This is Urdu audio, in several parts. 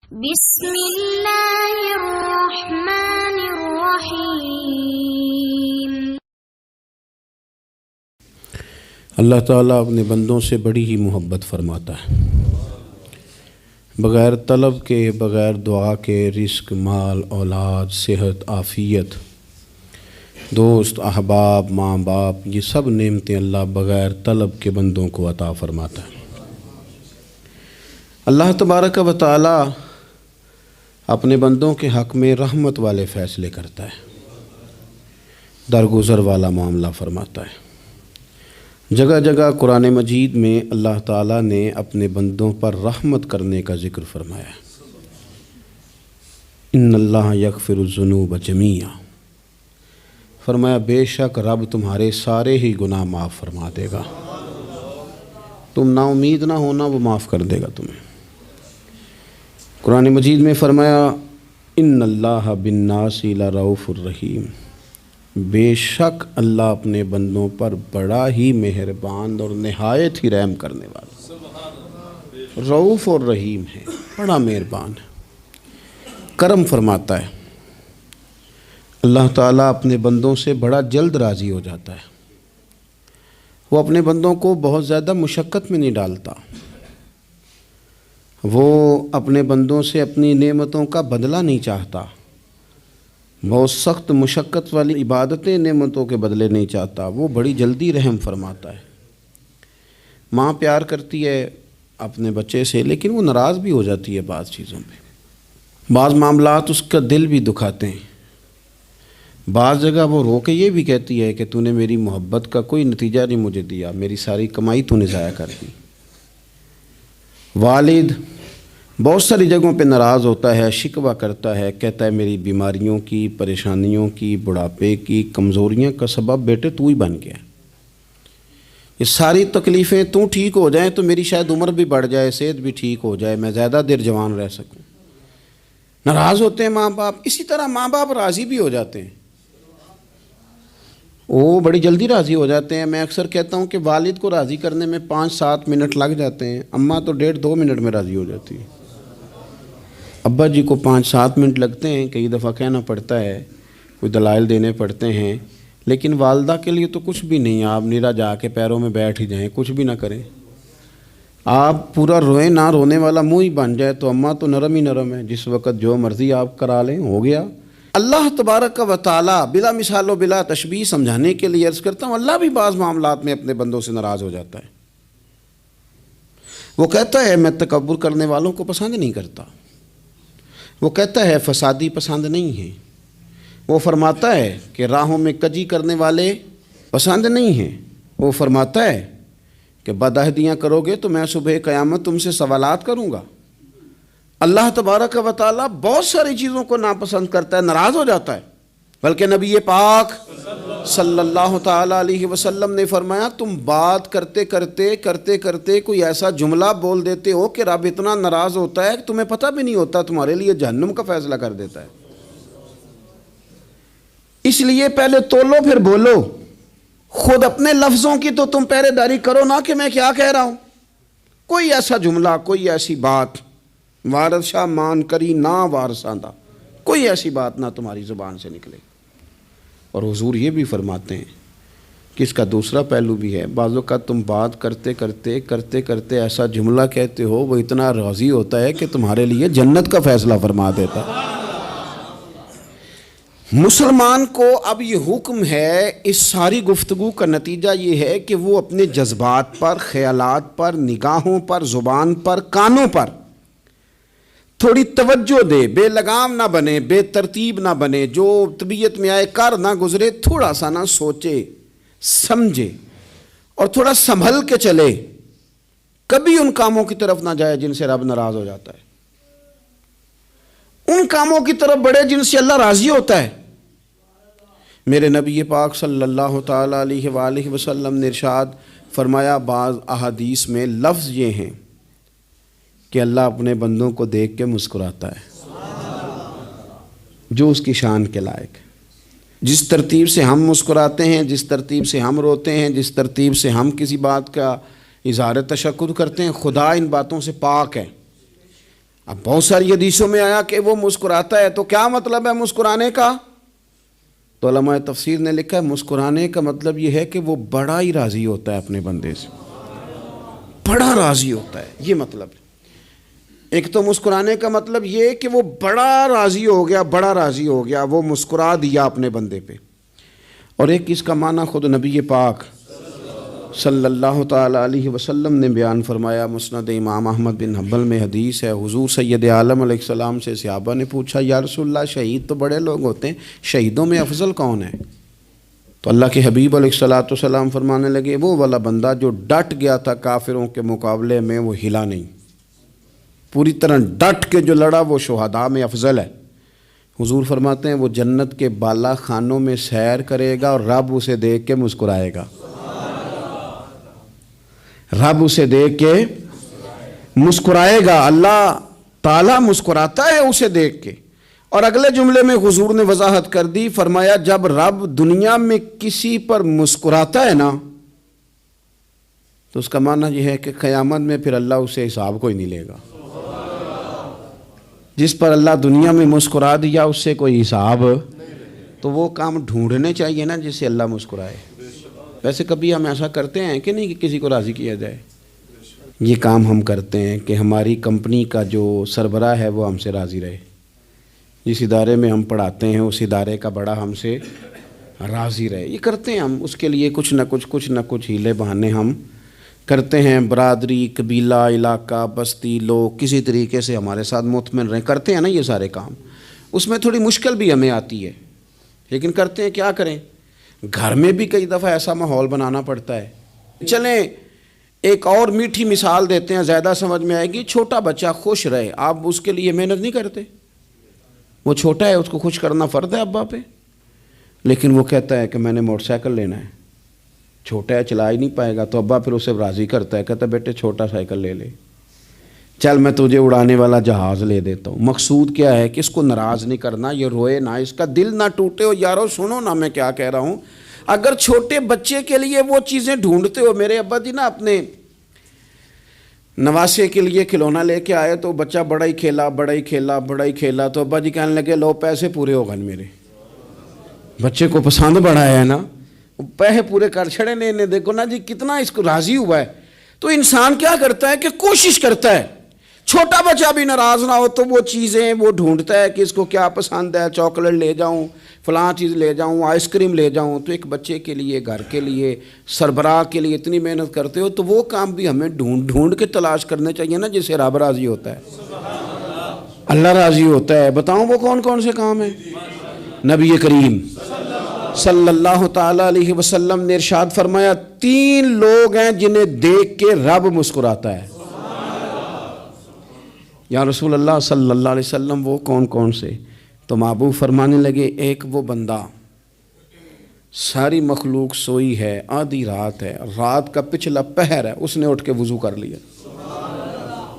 بسم اللہ الرحمن الرحیم۔ اللہ تعالیٰ اپنے بندوں سے بڑی ہی محبت فرماتا ہے۔ بغیر طلب کے، بغیر دعا کے رزق، مال، اولاد، صحت، عافیت، دوست، احباب، ماں باپ، یہ سب نعمتیں اللہ بغیر طلب کے بندوں کو عطا فرماتا ہے۔ اللہ تبارک و تعالیٰ اپنے بندوں کے حق میں رحمت والے فیصلے کرتا ہے، درگزر والا معاملہ فرماتا ہے۔ جگہ جگہ قرآن مجید میں اللہ تعالیٰ نے اپنے بندوں پر رحمت کرنے کا ذکر فرمایا ہے۔ ان اللہ یغفر الذنوب جمیعا، فرمایا بے شک رب تمہارے سارے ہی گناہ معاف فرما دے گا، تم نا امید نہ ہونا، وہ معاف کر دے گا تمہیں۔ قرآن مجید میں فرمایا ان اللہ بالناس لرؤوف الرحیم، بے شک اللہ اپنے بندوں پر بڑا ہی مہربان اور نہایت ہی رحم کرنے والا، رؤوف اور رحیم ہے، بڑا مہربان ہے، کرم فرماتا ہے۔ اللہ تعالیٰ اپنے بندوں سے بڑا جلد راضی ہو جاتا ہے۔ وہ اپنے بندوں کو بہت زیادہ مشقت میں نہیں ڈالتا، وہ اپنے بندوں سے اپنی نعمتوں کا بدلہ نہیں چاہتا، بہت سخت مشقت والی عبادتیں نعمتوں کے بدلے نہیں چاہتا، وہ بڑی جلدی رحم فرماتا ہے۔ ماں پیار کرتی ہے اپنے بچے سے، لیکن وہ ناراض بھی ہو جاتی ہے بعض چیزوں پہ، بعض معاملات اس کا دل بھی دکھاتے ہیں، بعض جگہ وہ رو کے یہ بھی کہتی ہے کہ تو نے میری محبت کا کوئی نتیجہ نہیں مجھے دیا، میری ساری کمائی تو نے ضائع کر دی۔ والد بہت ساری جگہوں پہ ناراض ہوتا ہے، شکوہ کرتا ہے، کہتا ہے میری بیماریوں کی، پریشانیوں کی، بڑھاپے کی، کمزوریاں کا سبب بیٹے تو ہی بن گیا۔ یہ ساری تکلیفیں تو ٹھیک ہو جائیں تو میری شاید عمر بھی بڑھ جائے، صحت بھی ٹھیک ہو جائے، میں زیادہ دیر جوان رہ سکوں۔ ناراض ہوتے ہیں ماں باپ، اسی طرح ماں باپ راضی بھی ہو جاتے ہیں، وہ بڑی جلدی راضی ہو جاتے ہیں۔ میں اکثر کہتا ہوں کہ والد کو راضی کرنے میں 5-7 منٹ لگ جاتے ہیں، اماں تو 1.5-2 منٹ میں راضی ہو جاتی ہے۔ ابا جی کو 5-7 منٹ لگتے ہیں، کئی دفعہ کہنا پڑتا ہے، کوئی دلائل دینے پڑتے ہیں، لیکن والدہ کے لیے تو کچھ بھی نہیں، آپ نیرا جا کے پیروں میں بیٹھ ہی جائیں، کچھ بھی نہ کریں، آپ پورا روئیں نہ، رونے والا منہ ہی بن جائے، تو اماں تو نرم ہی نرم ہے، جس وقت جو مرضی آپ کرا لیں ہو گیا۔ اللہ تبارک و تعالیٰ بلا مثال و بلا تشبیہ سمجھانے کے لیے عرض کرتا ہوں، اللہ بھی بعض معاملات میں اپنے بندوں سے ناراض ہو جاتا ہے۔ وہ کہتا ہے میں تکبر کرنے والوں کو پسند نہیں کرتا، وہ کہتا ہے فسادی پسند نہیں ہیں، وہ فرماتا ہے کہ راہوں میں کجی کرنے والے پسند نہیں ہیں، وہ فرماتا ہے کہ بدعہدیاں کرو گے تو میں صبح قیامت تم سے سوالات کروں گا۔ اللہ تبارک و تعالیٰ بہت ساری چیزوں کو ناپسند کرتا ہے، ناراض ہو جاتا ہے، بلکہ نبی پاک صلی اللہ تعالیٰ علیہ وسلم نے فرمایا تم بات کرتے کرتے کوئی ایسا جملہ بول دیتے ہو کہ رب اتنا ناراض ہوتا ہے کہ تمہیں پتہ بھی نہیں ہوتا، تمہارے لیے جہنم کا فیصلہ کر دیتا ہے۔ اس لیے پہلے تولو پھر بولو، خود اپنے لفظوں کی تو تم پہرے داری کرو نا کہ میں کیا کہہ رہا ہوں۔ کوئی ایسا جملہ، کوئی ایسی بات وارث شاہ مان کری نہ وارثاندہ، کوئی ایسی بات نہ تمہاری زبان سے نکلے۔ اور حضور یہ بھی فرماتے ہیں کہ اس کا دوسرا پہلو بھی ہے، بعض اوقات تم بات کرتے ایسا جملہ کہتے ہو وہ اتنا راضی ہوتا ہے کہ تمہارے لیے جنت کا فیصلہ فرما دیتا ہے۔ مسلمان کو اب یہ حکم ہے، اس ساری گفتگو کا نتیجہ یہ ہے کہ وہ اپنے جذبات پر، خیالات پر، نگاہوں پر، زبان پر، کانوں پر تھوڑی توجہ دے، بے لگام نہ بنے، بے ترتیب نہ بنے، جو طبیعت میں آئے کر نہ گزرے، تھوڑا سا نہ سوچے سمجھے اور تھوڑا سنبھل کے چلے، کبھی ان کاموں کی طرف نہ جائے جن سے رب ناراض ہو جاتا ہے، ان کاموں کی طرف بڑھے جن سے اللہ راضی ہوتا ہے۔ میرے نبی پاک صلی اللہ تعالیٰ علیہ وآلہ وسلم نے ارشاد فرمایا، بعض احادیث میں لفظ یہ ہیں کہ اللہ اپنے بندوں کو دیکھ کے مسکراتا ہے، جو اس کی شان کے لائق ہے۔ جس ترتیب سے ہم مسکراتے ہیں، جس ترتیب سے ہم روتے ہیں، جس ترتیب سے ہم کسی بات کا اظہار تشکر کرتے ہیں، خدا ان باتوں سے پاک ہے۔ اب بہت ساری حدیثوں میں آیا کہ وہ مسکراتا ہے، تو کیا مطلب ہے مسکرانے کا؟ تو علماء تفسیر نے لکھا ہے مسکرانے کا مطلب یہ ہے کہ وہ بڑا ہی راضی ہوتا ہے اپنے بندے سے، بڑا راضی ہوتا ہے، یہ مطلب ہے۔ ایک تو مسکرانے کا مطلب یہ کہ وہ بڑا راضی ہو گیا، بڑا راضی ہو گیا، وہ مسکرا دیا اپنے بندے پہ۔ اور ایک اس کا معنی خود نبی پاک صلی اللہ تعالیٰ علیہ وسلم نے بیان فرمایا، مسند امام احمد بن حنبل میں حدیث ہے، حضور سید عالم علیہ السلام سے صحابہ نے پوچھا یا رسول اللہ شہید تو بڑے لوگ ہوتے ہیں، شہیدوں میں افضل کون ہے؟ تو اللہ کے حبیب علیہ السلام فرمانے لگے وہ والا بندہ جو ڈٹ گیا تھا کافروں کے مقابلے میں، وہ ہلا نہیں، پوری طرح ڈٹ کے جو لڑا وہ شہداء میں افضل ہے۔ حضور فرماتے ہیں وہ جنت کے بالا خانوں میں سیر کرے گا اور رب اسے دیکھ کے مسکرائے گا، رب اسے دیکھ کے مسکرائے گا، اللہ تعالیٰ مسکراتا ہے اسے دیکھ کے۔ اور اگلے جملے میں حضور نے وضاحت کر دی، فرمایا جب رب دنیا میں کسی پر مسکراتا ہے نا تو اس کا معنی یہ ہے کہ قیامت میں پھر اللہ اسے حساب کوئی نہیں لے گا۔ جس پر اللہ دنیا میں مسکرا دیا اس سے کوئی حساب، تو وہ کام ڈھونڈنے چاہیے نا جس سے اللہ مسکرائے۔ ویسے کبھی ہم ایسا کرتے ہیں کہ نہیں کہ کسی کو راضی کیا جائے؟ یہ کام ہم کرتے ہیں کہ ہماری کمپنی کا جو سربراہ ہے وہ ہم سے راضی رہے، جس ادارے میں ہم پڑھاتے ہیں اس ادارے کا بڑا ہم سے راضی رہے، یہ کرتے ہیں ہم۔ اس کے لیے کچھ نہ کچھ ہیلے بہانے ہم کرتے ہیں، برادری، قبیلہ، علاقہ، بستی، لوگ کسی طریقے سے ہمارے ساتھ مطمئن رہیں، کرتے ہیں نا یہ سارے کام۔ اس میں تھوڑی مشکل بھی ہمیں آتی ہے لیکن کرتے ہیں، کیا کریں۔ گھر میں بھی کئی دفعہ ایسا ماحول بنانا پڑتا ہے۔ چلیں ایک اور میٹھی مثال دیتے ہیں، زیادہ سمجھ میں آئے گی۔ چھوٹا بچہ خوش رہے، آپ اس کے لیے محنت نہیں کرتے؟ وہ چھوٹا ہے، اس کو خوش کرنا فرض ہے ابا پہ، لیکن وہ کہتا ہے کہ میں نے موٹر سائیکل لینا ہے، چھوٹا ہے چلا ہی نہیں پائے گا، تو ابا پھر اسے راضی کرتا ہے، کہتا ہے بیٹے چھوٹا سائیکل لے لے، چل میں تجھے اڑانے والا جہاز لے دیتا ہوں۔ مقصود کیا ہے کہ اس کو ناراض نہیں کرنا، یہ روئے نہ، اس کا دل نہ ٹوٹے۔ ہو یارو سنو نا میں کیا کہہ رہا ہوں، اگر چھوٹے بچے کے لیے وہ چیزیں ڈھونڈتے ہو، میرے ابا جی نا اپنے نواسے کے لیے کھلونا لے کے آئے تو بچہ بڑا ہی کھیلا، تو ابا جی کہنے لگے لو پیسے پورے ہو گئے، میرے بچے کو پسند بڑا ہے نا، پیسے پورے کر چھڑے نے، دیکھو نا جی کتنا اس کو راضی ہوا ہے۔ تو انسان کیا کرتا ہے کہ کوشش کرتا ہے، چھوٹا بچہ بھی ناراض نہ ہو تو وہ چیزیں وہ ڈھونڈتا ہے کہ اس کو کیا پسند ہے، چاکلیٹ لے جاؤں، فلاں چیز لے جاؤں، آئس کریم لے جاؤں۔ تو ایک بچے کے لیے، گھر کے لیے، سربراہ کے لیے اتنی محنت کرتے ہو، تو وہ کام بھی ہمیں ڈھونڈ کے تلاش کرنے چاہیے نا جس سے رب راضی ہوتا ہے، اللہ راضی ہوتا ہے۔ بتاؤں وہ کون کون سے کام ہیں؟ نبی کریم صلی اللہ تعالیٰ علیہ وسلم نے ارشاد فرمایا 3 لوگ ہیں جنہیں دیکھ کے رب مسکراتا ہے۔ یا رسول اللہ صلی اللہ علیہ وسلم وہ کون کون سے؟ تو محبوب فرمانے لگے ایک وہ بندہ ساری مخلوق سوئی ہے، آدھی رات ہے، رات کا پچھلا پہر ہے، اس نے اٹھ کے وضو کر لیا،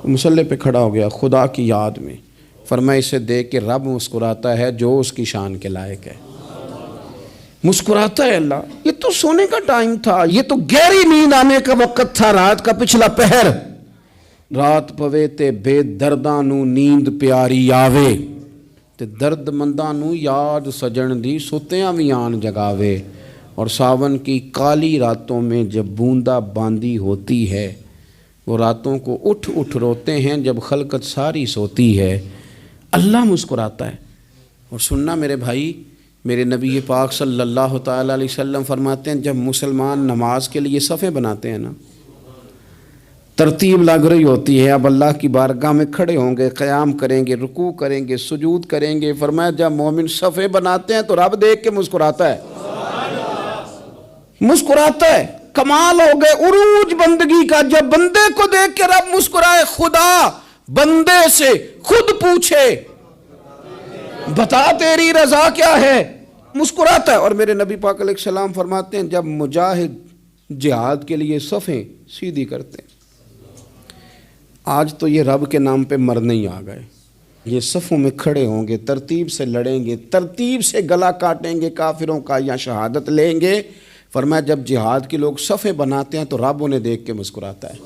مصلی پہ کھڑا ہو گیا خدا کی یاد میں، فرمایا اسے دیکھ کے رب مسکراتا ہے جو اس کی شان کے لائق ہے، مسکراتا ہے اللہ۔ یہ تو سونے کا ٹائم تھا، یہ تو گہری نیند آنے کا وقت تھا، رات کا پچھلا پہر، رات پوے تے بے درداں نو نیند پیاری آوے، تے درد منداں نو یاد سجن دی ستیاں وی آن جگاوے، اور ساون کی کالی راتوں میں جب بوندا باندی ہوتی ہے، وہ راتوں کو اٹھ اٹھ روتے ہیں جب خلقت ساری سوتی ہے، اللہ مسکراتا ہے۔ اور سننا میرے بھائی، میرے نبی پاک صلی اللہ تعالیٰ علیہ وسلم فرماتے ہیں جب مسلمان نماز کے لیے صفیں بناتے ہیں نا، ترتیب لگ رہی ہوتی ہے، اب اللہ کی بارگاہ میں کھڑے ہوں گے، قیام کریں گے، رکوع کریں گے، سجود کریں گے، فرمایا جب مومن صفیں بناتے ہیں تو رب دیکھ کے مسکراتا ہے، مسکراتا ہے۔ کمال ہو گئے عروج بندگی کا، جب بندے کو دیکھ کے رب مسکرائے، خدا بندے سے خود پوچھے بتا تیری رضا کیا ہے، مسکراتا ہے۔ اور میرے نبی پاک علیہ السلام فرماتے ہیں جب مجاہد جہاد کے لیے صفیں سیدھی کرتے ہیں، آج تو یہ رب کے نام پہ مرنے ہی آ گئے، یہ صفوں میں کھڑے ہوں گے، ترتیب سے لڑیں گے، ترتیب سے گلا کاٹیں گے کافروں کا یا شہادت لیں گے۔ فرمایا جب جہاد کے لوگ صفیں بناتے ہیں تو رب انہیں دیکھ کے مسکراتا ہے۔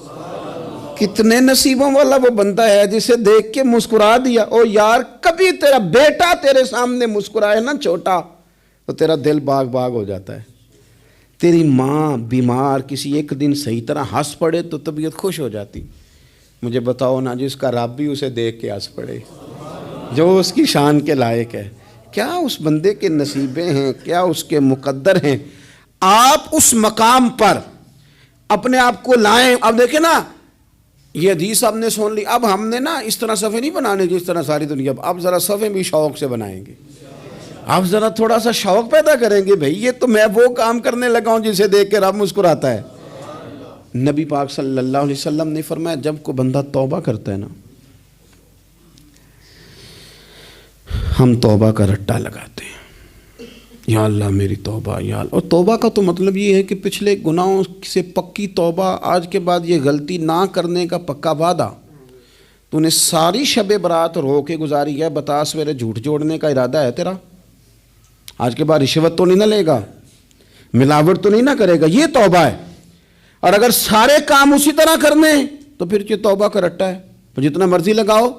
کتنے نصیبوں والا وہ بندہ ہے جسے دیکھ کے مسکرا دیا. او یار کبھی تیرا بیٹا تیرے سامنے مسکرائے نا چھوٹا تو تیرا دل باغ باغ ہو جاتا ہے. تیری ماں بیمار کسی ایک دن صحیح طرح ہنس پڑے تو طبیعت خوش ہو جاتی. مجھے بتاؤ نا جس کا رب بھی اسے دیکھ کے ہنس پڑے جو اس کی شان کے لائق ہے. کیا اس بندے کے نصیبیں ہیں, کیا اس کے مقدر ہیں. آپ اس مقام پر اپنے آپ کو لائیں. اب دیکھیں نا یہ حدیث آپ نے سن لی, اب ہم نے نا اس طرح صفحے نہیں بنانے جس طرح ساری دنیا. اب ذرا صفحے بھی شوق سے بنائیں گے. آپ ذرا تھوڑا سا شوق پیدا کریں گے. بھئی یہ تو میں وہ کام کرنے لگا ہوں جسے دیکھ کے رب مسکراتا ہے. نبی پاک صلی اللہ علیہ وسلم نے فرمایا جب کوئی بندہ توبہ کرتا ہے نا, ہم توبہ کا رٹا لگاتے ہیں, یا اللہ میری توبہ یا اللہ. اور توبہ کا تو مطلب یہ ہے کہ پچھلے گناہوں سے پکی توبہ, آج کے بعد یہ غلطی نہ کرنے کا پکا وعدہ. تو نے ساری شب برات رو کے گزاری ہے, بتا سویرے جھوٹ جوڑنے کا ارادہ ہے تیرا, آج کے بعد رشوت تو نہیں نہ لے گا, ملاوٹ تو نہیں نہ کرے گا, یہ توبہ ہے. اور اگر سارے کام اسی طرح کرنے تو پھر یہ توبہ کا رٹا ہے, جتنا مرضی لگاؤ.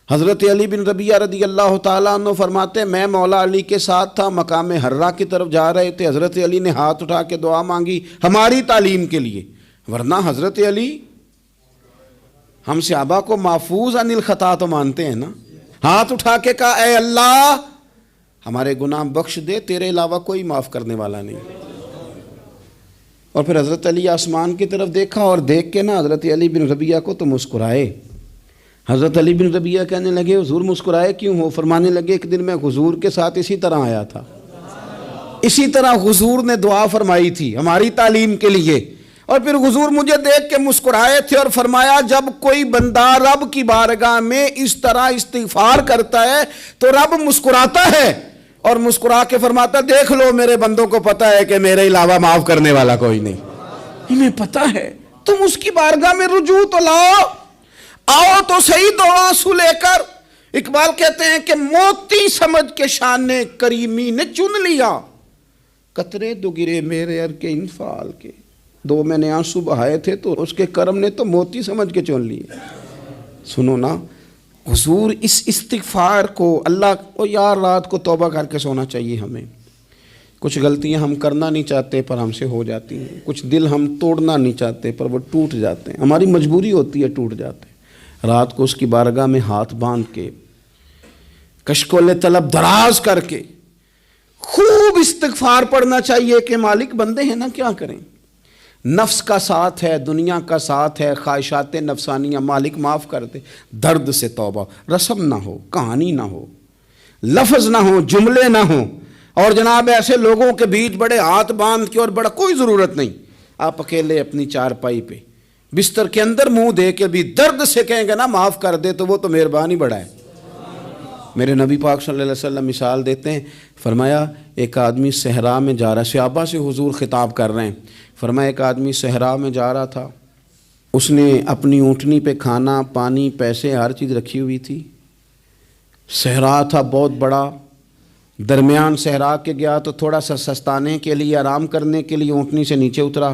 حضرت علی بن ربیعہ رضی اللہ تعالیٰ عنہ فرماتے ہیں میں مولا علی کے ساتھ تھا, مقام حرہ کی طرف جا رہے تھے. حضرت علی نے ہاتھ اٹھا کے دعا مانگی ہماری تعلیم کے لیے, ورنہ حضرت علی ہم صحابہ کو محفوظ عن الخطا تو مانتے ہیں نا. ہاتھ اٹھا کے کہا اے اللہ ہمارے گناہ بخش دے, تیرے علاوہ کوئی معاف کرنے والا نہیں. اور پھر حضرت علی آسمان کی طرف دیکھا اور دیکھ کے نا حضرت علی بن ربیعہ کو تو مسکرائے. حضرت علی بن ربیعہ کہنے لگے حضور مسکرائے کیوں ہو؟ فرمانے لگے ایک دن میں حضور کے ساتھ اسی طرح آیا تھا, اسی طرح حضور نے دعا فرمائی تھی ہماری تعلیم کے لیے, اور پھر حضور مجھے دیکھ کے مسکرائے تھے اور فرمایا جب کوئی بندہ رب کی بارگاہ میں اس طرح استغفار کرتا ہے تو رب مسکراتا ہے, اور مسکرا کے فرماتا دیکھ لو میرے بندوں کو پتا ہے کہ میرے علاوہ معاف کرنے والا کوئی نہیں. انہیں پتا ہے, تم اس کی بارگاہ میں رجوع تو لاؤ, آؤ تو صحیح دو آنسو لے کر. اقبال کہتے ہیں کہ موتی سمجھ کے شان کریمی نے چن لیا, قطرے دو گرے میرے ار کے انفعال کے. دو میں نے آنسو بہائے تھے تو اس کے کرم نے تو موتی سمجھ کے چن لیے. سنو نا حضور اس استغفار کو اللہ کو یار رات کو توبہ کر کے سونا چاہیے ہمیں. کچھ غلطیاں ہم کرنا نہیں چاہتے پر ہم سے ہو جاتی ہیں, کچھ دل ہم توڑنا نہیں چاہتے پر وہ ٹوٹ جاتے ہیں, ہماری مجبوری ہوتی ہے ٹوٹ جاتے ہیں. رات کو اس کی بارگاہ میں ہاتھ باندھ کے کشکول طلب دراز کر کے خوب استغفار پڑھنا چاہیے کہ مالک بندے ہیں نا کیا کریں, نفس کا ساتھ ہے, دنیا کا ساتھ ہے, خواہشات نفسانیہ, مالک معاف کر دے. درد سے توبہ, رسم نہ ہو, کہانی نہ ہو, لفظ نہ ہو, جملے نہ ہوں, اور جناب ایسے لوگوں کے بیچ بڑے ہاتھ باندھ کے, اور بڑا کوئی ضرورت نہیں. آپ اکیلے اپنی چارپائی پہ بستر کے اندر منہ دے کے بھی درد سے کہیں گے نا معاف کر دے تو وہ تو مہربانی بڑا ہے. میرے نبی پاک صلی اللہ علیہ وسلم مثال دیتے ہیں, فرمایا ایک آدمی صحرا میں جا رہا, صحابہ سے حضور خطاب کر رہے ہیں, فرمایا ایک آدمی صحرا میں جا رہا تھا, اس نے اپنی اونٹنی پہ کھانا پانی پیسے ہر چیز رکھی ہوئی تھی. صحرا تھا بہت بڑا, درمیان صحرا کے گیا تو تھوڑا سا سستانے کے لیے آرام کرنے کے لیے اونٹنی سے نیچے اترا.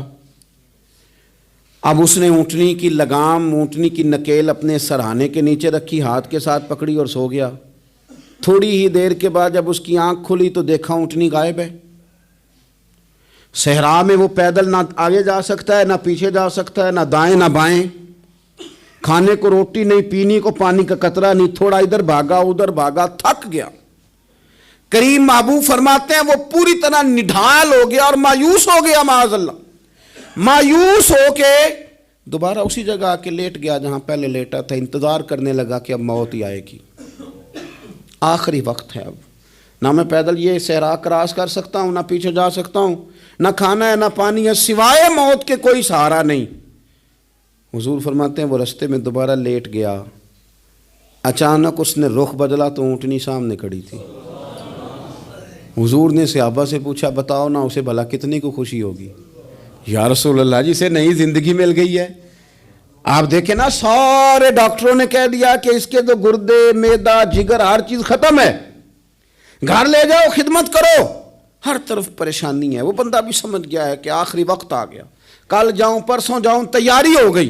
اب اس نے اونٹنی کی لگام, اونٹنی کی نکیل اپنے سرہانے کے نیچے رکھی, ہاتھ کے ساتھ پکڑی اور سو گیا. تھوڑی ہی دیر کے بعد جب اس کی آنکھ کھلی تو دیکھا اونٹنی غائب ہے. صحرا میں وہ پیدل نہ آگے جا سکتا ہے, نہ پیچھے جا سکتا ہے, نہ دائیں نہ بائیں, کھانے کو روٹی نہیں, پینے کو پانی کا قطرہ نہیں, تھوڑا ادھر بھاگا ادھر بھاگا, تھک گیا. کریم محبوب فرماتے ہیں وہ پوری طرح نڈھال ہو گیا اور مایوس ہو گیا, معاذ اللہ. مایوس ہو کے دوبارہ اسی جگہ آ کے لیٹ گیا جہاں پہلے لیٹا تھا. انتظار کرنے لگا کہ اب موت ہی آئے گی, آخری وقت ہے, اب نہ میں پیدل یہ صحرا کراس کر سکتا ہوں, نہ پیچھے جا سکتا ہوں, نہ کھانا ہے نہ پانی ہے, سوائے موت کے کوئی سہارا نہیں. حضور فرماتے ہیں وہ رستے میں دوبارہ لیٹ گیا. اچانک اس نے رخ بدلا تو اونٹنی سامنے کھڑی تھی. حضور نے صحابہ سے پوچھا بتاؤ نا اسے بھلا کتنی کو خوشی ہوگی؟ یا رسول اللہ جی سے نئی زندگی مل گئی ہے. آپ دیکھیں نا سارے ڈاکٹروں نے کہہ دیا کہ اس کے تو گردے معدہ جگر ہر چیز ختم ہے, گھر لے جاؤ خدمت کرو, ہر طرف پریشانی ہے. وہ بندہ بھی سمجھ گیا ہے کہ آخری وقت آ گیا, کل جاؤں پرسوں جاؤں, تیاری ہو گئی.